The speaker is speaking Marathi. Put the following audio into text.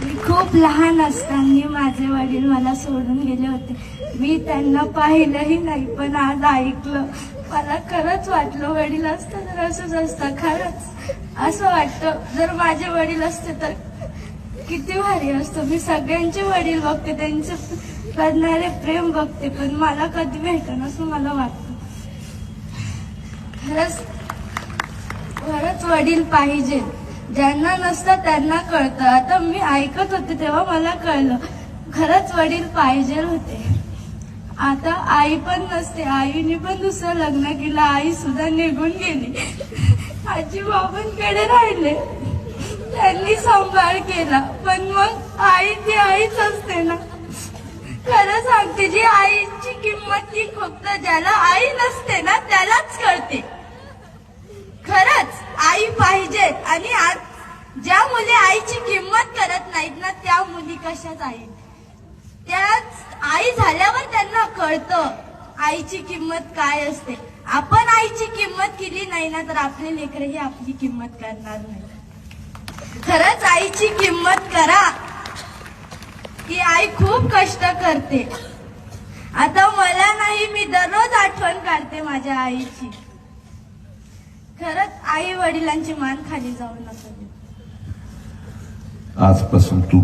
मी खूप लहान असताना माझे वडील मला सोडून गेले होते. मी त्यांना पाहिलंही नाही, पण आज ऐकलं. मला खरंच वाटलं वडील असतं तर असंच असतं. खरंच असं वाटतं जर माझे वडील असते तर किती भारी असतं. मी सगळ्यांचे वडील बघते, त्यांचे करणारे प्रेम बघते, पण मला कधी भेटन असं मला वाटतं. खरंच वडील पाहिजे. ज्यांना नसतं त्यांना कळतं. आता मी ऐकत होते तेव्हा मला कळलं खरंच वडील पाहिजे होते. आता आई पण नसते, आईने पण दुसरं लग्न केलं, आई सुद्धा निघून गेली. आजी बाबांकडे राहिले, त्यांनी सांभाळ केला, पण मग आई ती आईच असते ना. खरं सांगते, जी आईची किंमत ती फक्त ज्याला आई नसते ना त्यालाच कळते. खरंच आई पाहिजे. आणि आज ज्या मुली आईची किंमत करत नाहीत ना त्या मुली कशाच आई. त्याच आई झाल्यावर त्यांना कळतं आईची किंमत काय असते. आपण आईची किंमत केली नाही ना तर आपले लेकरही आपली किंमत करणार नाही. खरंच आईची किंमत करा. ती आई खूप कष्ट करते. आता मला नाही, मी दररोज आठवण काढते माझ्या आईची. खरंच आई वडिलांची मान खाली जाऊ नका. आजपासून तू